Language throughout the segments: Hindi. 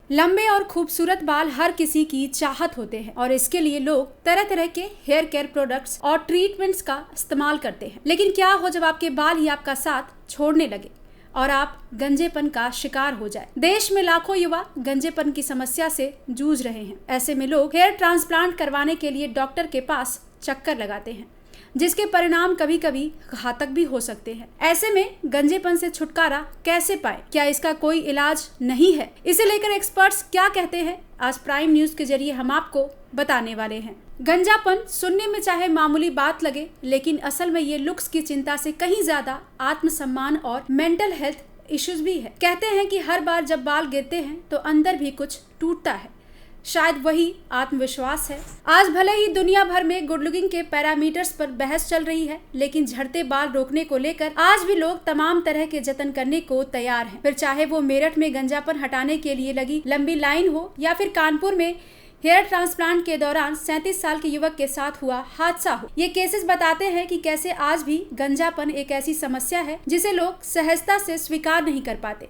लंबे और खूबसूरत बाल हर किसी की चाहत होते हैं और इसके लिए लोग तरह तरह के हेयर केयर प्रोडक्ट्स और ट्रीटमेंट्स का इस्तेमाल करते हैं। लेकिन क्या हो जब आपके बाल ही आपका साथ छोड़ने लगे और आप गंजेपन का शिकार हो जाए। देश में लाखों युवा गंजेपन की समस्या से जूझ रहे हैं। ऐसे में लोग हेयर ट्रांसप्लांट करवाने के लिए डॉक्टर के पास चक्कर लगाते हैं, जिसके परिणाम कभी कभी घातक भी हो सकते हैं। ऐसे में गंजेपन से छुटकारा कैसे पाए? क्या इसका कोई इलाज नहीं है? इसे लेकर एक्सपर्ट्स क्या कहते हैं, आज प्राइम न्यूज के जरिए हम आपको बताने वाले हैं। गंजापन सुनने में चाहे मामूली बात लगे, लेकिन असल में ये लुक्स की चिंता से कहीं ज्यादा आत्मसम्मान और मेंटल हेल्थ इश्यूज भी है। कहते हैं कि हर बार जब बाल गिरते हैं तो अंदर भी कुछ टूटता है, शायद वही आत्मविश्वास है। आज भले ही दुनिया भर में गुड लुकिंग के पैरामीटर्स पर बहस चल रही है, लेकिन झड़ते बाल रोकने को लेकर आज भी लोग तमाम तरह के जतन करने को तैयार हैं। फिर चाहे वो मेरठ में गंजापन हटाने के लिए लगी लंबी लाइन हो या फिर कानपुर में हेयर ट्रांसप्लांट के दौरान 37 साल के युवक के साथ हुआ हादसा हो। ये केसेस बताते हैं कि कैसे आज भी गंजापन एक ऐसी समस्या है जिसे लोग सहजता से स्वीकार नहीं कर पाते।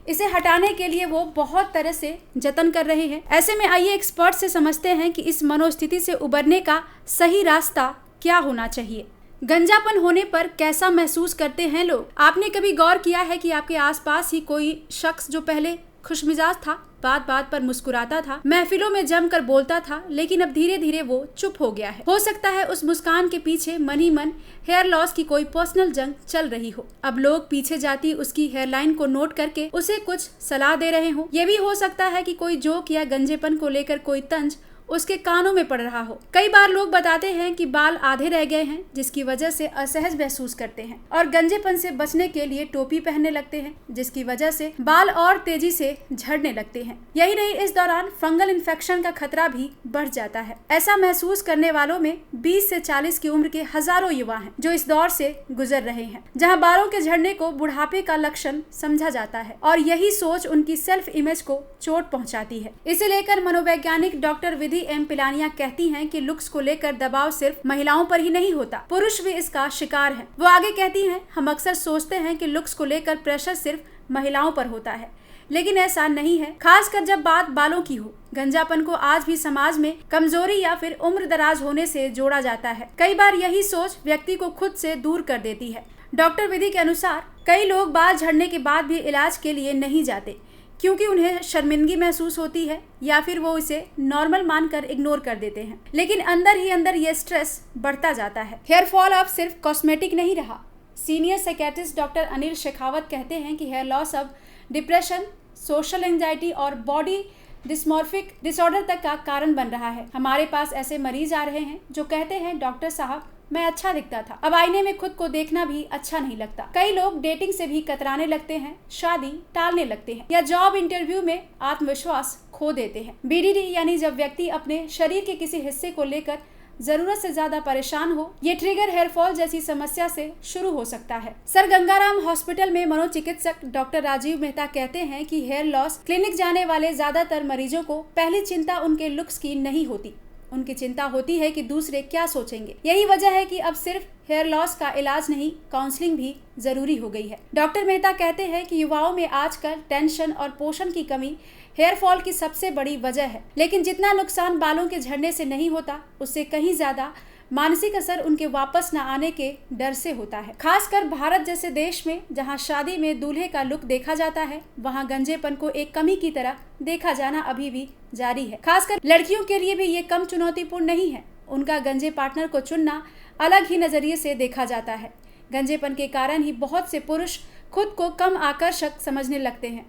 इसे हटाने के लिए वो बहुत तरह से जतन कर रहे हैं। ऐसे में आइए एक्सपर्ट से समझते हैं कि इस मनोस्थिति से उबरने का सही रास्ता क्या होना चाहिए। गंजापन होने पर कैसा महसूस करते हैं लोग? आपने कभी गौर किया है कि आपके आसपास ही कोई शख्स जो पहले खुशमिजाज था, बात बात पर मुस्कुराता था, महफिलों में जमकर बोलता था, लेकिन अब धीरे धीरे वो चुप हो गया है। हो सकता है उस मुस्कान के पीछे मन ही मन हेयर लॉस की कोई पर्सनल जंग चल रही हो। अब लोग पीछे जाती उसकी हेयरलाइन को नोट करके उसे कुछ सलाह दे रहे हो। ये भी हो सकता है कि कोई जोक या गंजेपन को लेकर कोई तंज उसके कानों में पड़ रहा हो। कई बार लोग बताते हैं कि बाल आधे रह गए हैं, जिसकी वजह से असहज महसूस करते हैं और गंजेपन से बचने के लिए टोपी पहनने लगते हैं, जिसकी वजह से बाल और तेजी से झड़ने लगते हैं। यही नहीं, इस दौरान फंगल इन्फेक्शन का खतरा भी बढ़ जाता है। ऐसा महसूस करने वालों में 20 से 40 की उम्र के हजारों युवा हैं जो इस दौर से गुजर रहे हैं, जहाँ बालों के झड़ने को बुढ़ापे का लक्षण समझा जाता है और यही सोच उनकी सेल्फ इमेज को चोट पहुँचाती है। इसे लेकर मनोवैज्ञानिक डॉक्टर विधि एम पिलानिया कहती हैं कि लुक्स को लेकर दबाव सिर्फ महिलाओं पर ही नहीं होता, पुरुष भी इसका शिकार है। वो आगे कहती हैं, हम अक्सर सोचते हैं कि लुक्स को लेकर प्रेशर सिर्फ महिलाओं पर होता है, लेकिन ऐसा नहीं है, खासकर जब बात बालों की हो। गंजापन को आज भी समाज में कमजोरी या फिर उम्र दराज होने से जोड़ा जाता है। कई बार यही सोच व्यक्ति को खुद से दूर कर देती है। डॉक्टर विधि के अनुसार कई लोग बाल झड़ने के बाद भी इलाज के लिए नहीं जाते, क्योंकि उन्हें शर्मिंदगी महसूस होती है या फिर वो इसे नॉर्मल मानकर इग्नोर कर देते हैं। लेकिन अंदर ही अंदर ये स्ट्रेस बढ़ता जाता है। हेयर फॉल अब सिर्फ कॉस्मेटिक नहीं रहा। Senior psychiatrist doctor Anil Shekhawat कहते हैं कि हेयर लॉस अब डिप्रेशन, सोशल एंजाइटी और बॉडी डिस्मॉर्फिक डिसऑर्डर तक का कारण बन रहा है। हमारे पास ऐसे मरीज आ रहे हैं जो कहते हैं, डॉक्टर साहब मैं अच्छा दिखता था, अब आईने में खुद को देखना भी अच्छा नहीं लगता। कई लोग डेटिंग से भी कतराने लगते हैं, शादी टालने लगते हैं या जॉब इंटरव्यू में आत्मविश्वास खो देते हैं। बीडीडी यानी जब व्यक्ति अपने शरीर के किसी हिस्से को लेकर जरूरत से ज्यादा परेशान हो, ये ट्रिगर हेयर फॉल जैसी समस्या से शुरू हो सकता है। सर गंगाराम हॉस्पिटल में मनोचिकित्सक डॉक्टर राजीव मेहता कहते हैं कि हेयर लॉस क्लिनिक जाने वाले ज्यादातर मरीजों को पहली चिंता उनके लुक्स की नहीं होती, उनकी चिंता होती है कि दूसरे क्या सोचेंगे। यही वजह है कि अब सिर्फ हेयर लॉस का इलाज नहीं, काउंसलिंग भी जरूरी हो गई है। डॉक्टर मेहता कहते हैं कि युवाओं में आजकल टेंशन और पोषण की कमी हेयर फॉल की सबसे बड़ी वजह है, लेकिन जितना नुकसान बालों के झड़ने से नहीं होता, उससे कहीं ज्यादा मानसिक असर उनके वापस न आने के डर से होता है। खासकर भारत जैसे देश में, जहां शादी में दूल्हे का लुक देखा जाता है, वहां गंजेपन को एक कमी की तरह देखा जाना अभी भी जारी है। खासकर लड़कियों के लिए भी ये कम चुनौतीपूर्ण नहीं है। उनका गंजे पार्टनर को चुनना अलग ही नजरिए से देखा जाता है। गंजेपन के कारण ही बहुत से पुरुष खुद को कम आकर्षक समझने लगते हैं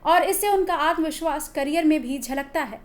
और इससे उनका आत्मविश्वास करियर में भी झलकता है।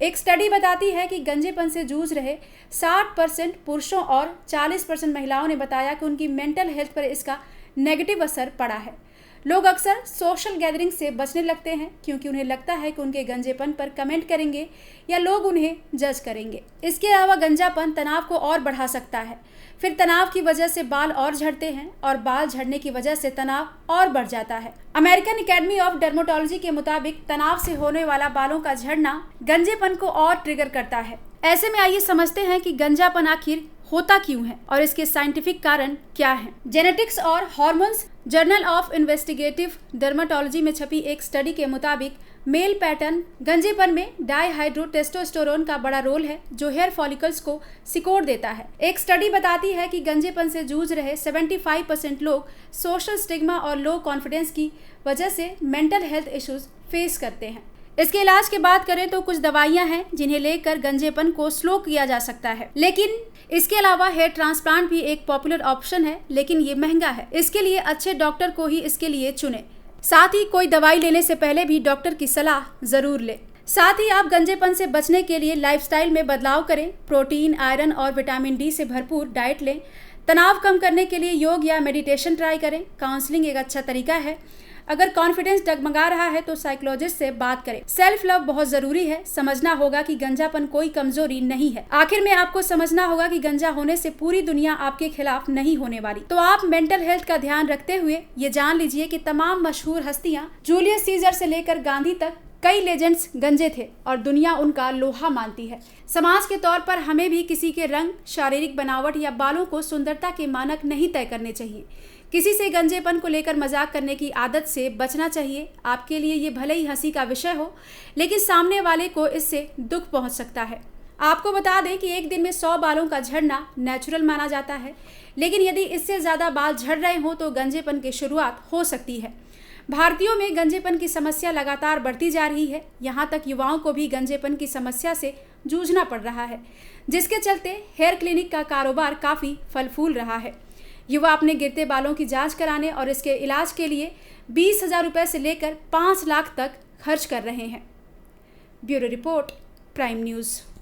एक स्टडी बताती है कि गंजेपन से जूझ रहे 60% पुरुषों और 40% महिलाओं ने बताया कि उनकी मेंटल हेल्थ पर इसका नेगेटिव असर पड़ा है। लोग अक्सर सोशल गैदरिंग से बचने लगते हैं क्योंकि उन्हें लगता है कि उनके गंजेपन पर कमेंट करेंगे या लोग उन्हें जज करेंगे। इसके अलावा गंजापन तनाव को और बढ़ा सकता है। फिर तनाव की वजह से बाल और झड़ते हैं और बाल झड़ने की वजह से तनाव और बढ़ जाता है। अमेरिकन एकेडमी ऑफ डर्मेटोलॉजी के मुताबिक तनाव से होने वाला बालों का झड़ना गंजेपन को और ट्रिगर करता है। ऐसे में आइए समझते हैं कि गंजापन आखिर होता क्यों है और इसके साइंटिफिक कारण क्या हैं। जेनेटिक्स और hormones journal of investigative dermatology में छपी एक स्टडी के मुताबिक मेल पैटर्न गंजेपन में डाईहाइड्रोटेस्टोस्टेरोन का बड़ा रोल है, जो हेयर फॉलिकल्स को सिकोड़ देता है। एक स्टडी बताती है कि गंजेपन से जूझ रहे 75% लोग सोशल स्टिग्मा और लो कॉन्फिडेंस की वजह से मेंटल हेल्थ इश्यूज फेस करते हैं। इसके इलाज की बात करें तो कुछ दवाइयां हैं जिन्हें लेकर गंजेपन को स्लो किया जा सकता है, लेकिन इसके अलावा हेयर ट्रांसप्लांट भी एक पॉपुलर ऑप्शन है, लेकिन ये महंगा है। इसके लिए अच्छे डॉक्टर को ही इसके लिए चुने। साथ ही कोई दवाई लेने से पहले भी डॉक्टर की सलाह जरूर लें। साथ ही आप गंजेपन से बचने के लिए लाइफस्टाइल में बदलाव करें, प्रोटीन, आयरन और विटामिन डी से भरपूर डाइट लें, तनाव कम करने के लिए योग या मेडिटेशन ट्राई करें। काउंसलिंग एक अच्छा तरीका है। अगर कॉन्फिडेंस डगमगा रहा है तो साइकोलॉजिस्ट से बात करें। सेल्फ लव बहुत जरूरी है। समझना होगा कि गंजापन कोई कमजोरी नहीं है। आखिर में आपको समझना होगा कि गंजा होने से पूरी दुनिया आपके खिलाफ नहीं होने वाली। तो आप मेंटल हेल्थ का ध्यान रखते हुए ये जान लीजिए कि तमाम मशहूर हस्तियां, जूलियस सीजर से लेकर गांधी तक, कई लेजेंड्स गंजे थे और दुनिया उनका लोहा मानती है। समाज के तौर पर हमें भी किसी के रंग, शारीरिक बनावट या बालों को सुंदरता के मानक नहीं तय करने चाहिए। किसी से गंजेपन को लेकर मजाक करने की आदत से बचना चाहिए। आपके लिए ये भले ही हंसी का विषय हो, लेकिन सामने वाले को इससे दुख पहुंच सकता है। आपको बता दें कि एक दिन में 100 बालों का झड़ना नेचुरल माना जाता है, लेकिन यदि इससे ज़्यादा बाल झड़ रहे हों तो गंजेपन की शुरुआत हो सकती है। भारतीयों में गंजेपन की समस्या लगातार बढ़ती जा रही है। यहाँ तक युवाओं को भी गंजेपन की समस्या से जूझना पड़ रहा है, जिसके चलते हेयर क्लिनिक का कारोबार काफ़ी फल फूल रहा है। युवा अपने गिरते बालों की जांच कराने और इसके इलाज के लिए 20,000 रुपये से लेकर 5 लाख तक खर्च कर रहे हैं। Bureau report, prime news.